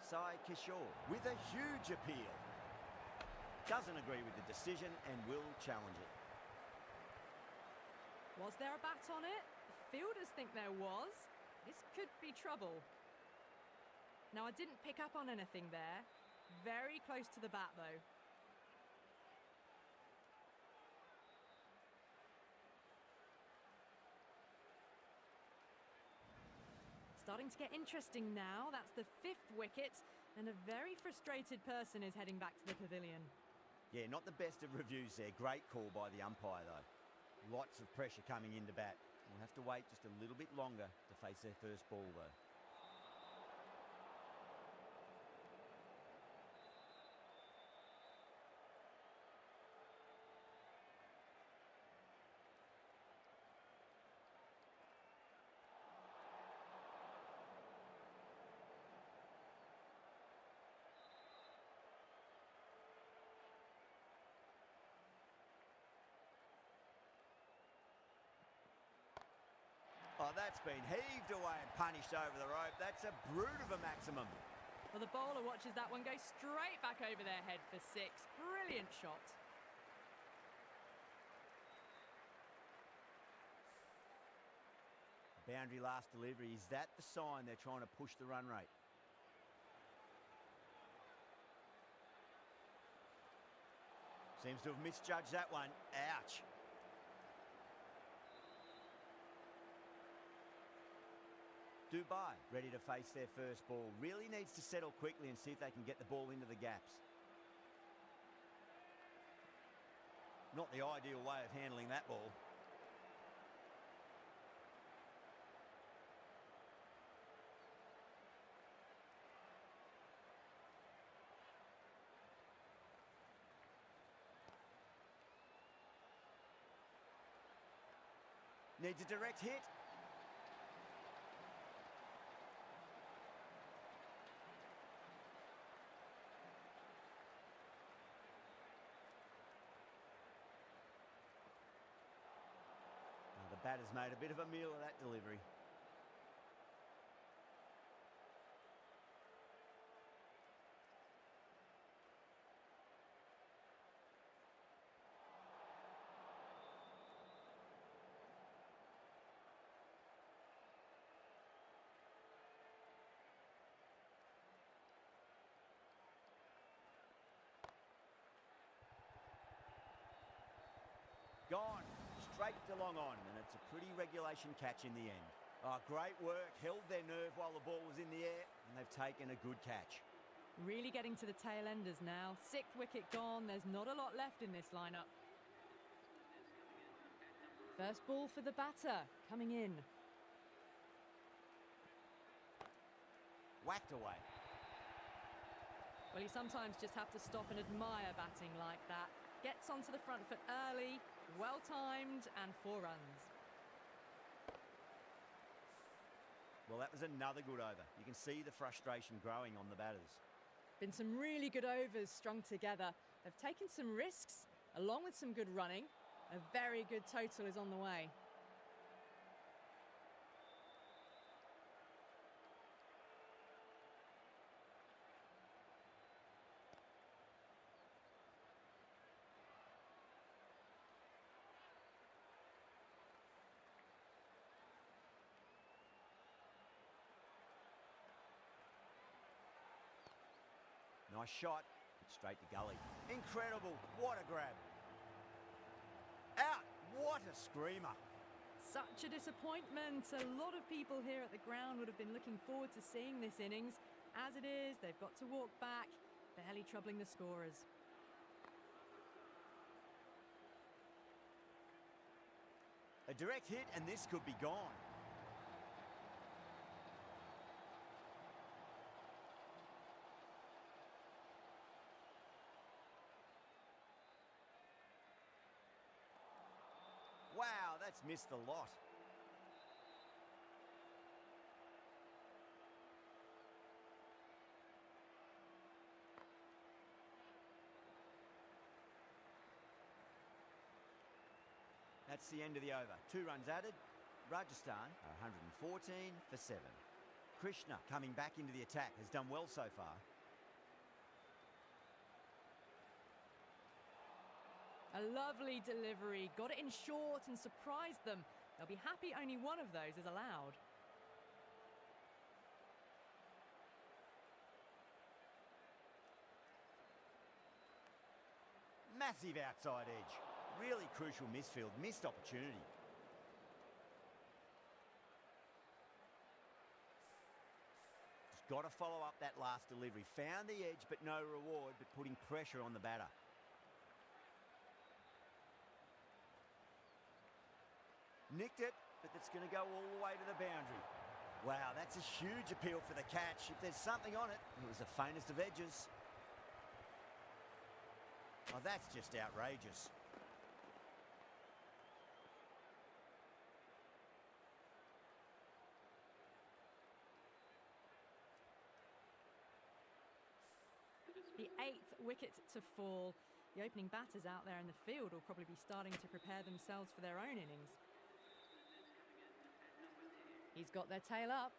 Sai Kishore with a huge appeal. Doesn't agree with the decision and will challenge it. Was there a bat on it? The fielders think there was. This could be trouble. Now, I didn't pick up on anything there. Very close to the bat, though. Starting to get interesting now. That's the fifth wicket, and a very frustrated person is heading back to the pavilion. Yeah, not the best of reviews there. Great call by the umpire, though. Lots of pressure coming into bat. We'll have to wait just a little bit longer to face their first ball, though. Oh, that's been heaved away and punished over the rope. That's a brute of a maximum. Well, the bowler watches that one go straight back over their head for six. Brilliant shot. Boundary last delivery. Is that the sign they're trying to push the run rate? Seems to have misjudged that one. Ouch. Dubai, ready to face their first ball. Really needs to settle quickly and see if they can get the ball into the gaps. Not the ideal way of handling that ball. Needs a direct hit. The batter's made a bit of a meal of that delivery. Gone. Straight to long on, and it's a pretty regulation catch in the end. Oh, great work. Held their nerve while the ball was in the air, and they've taken a good catch. Really getting to the tail enders now. 6th wicket gone. There's not a lot left in this lineup. First ball for the batter, coming in. Whacked away. Well, you sometimes just have to stop and admire batting like that. Gets onto the front foot early, well-timed, and 4 runs. Well, that was another good over. You can see the frustration growing on the batters. Been some really good overs strung together. They've taken some risks, along with some good running. A very good total is on the way. Nice shot, straight to gully. Incredible, what a grab. Out, what a screamer. Such a disappointment. A lot of people here at the ground would have been looking forward to seeing this innings. As it is, they've got to walk back, barely troubling the scorers. A direct hit and this could be gone. Wow, that's missed the lot. That's the end of the over. 2 runs added. Rajasthan are 114 for 7. Krishna coming back into the attack has done well so far. A lovely delivery, got it in short and surprised them. They'll be happy only one of those is allowed. Massive outside edge. Really crucial misfield, missed opportunity. Just got to follow up that last delivery. Found the edge, but no reward, but putting pressure on the batter. Nicked it, but that's going to go all the way to the boundary. Wow, that's a huge appeal for the catch. If there's something on it, it was the faintest of edges. Oh, that's just outrageous. The 8th wicket to fall. The opening batters out there in the field will probably be starting to prepare themselves for their own innings. He's got their tail up.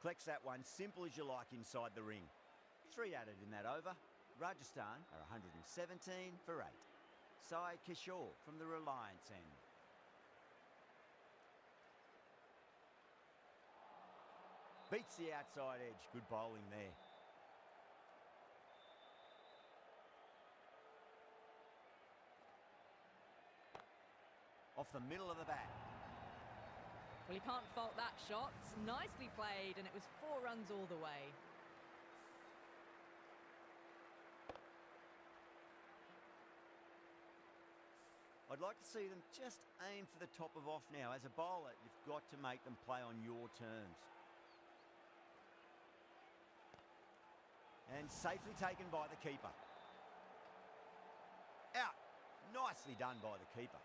Collects that one, simple as you like inside the ring. 3 added in that over. Rajasthan are 117 for 8. Sai Kishore from the Reliance end. Beats the outside edge. Good bowling there. Off the middle of the bat. Well, you can't fault that shot. Nicely played, and it was 4 runs all the way. I'd like to see them just aim for the top of off now. As a bowler, you've got to make them play on your terms. And safely taken by the keeper. Out. Nicely done by the keeper.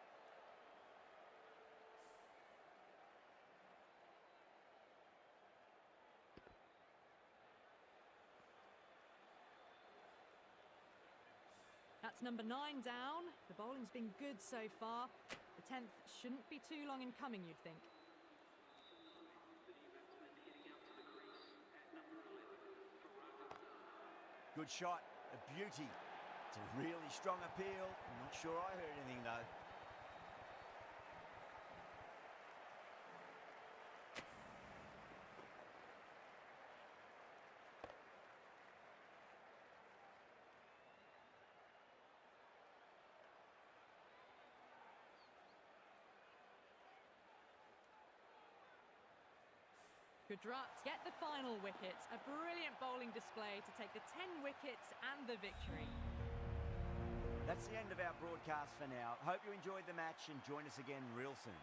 That's number 9 down. The bowling's been good so far. The 10th shouldn't be too long in coming, you'd think. Good shot, a beauty. It's a really strong appeal. I'm not sure I heard anything though. Gujarat get the final wicket. A brilliant bowling display to take the 10 wickets and the victory. That's the end of our broadcast for now. Hope you enjoyed the match and join us again real soon.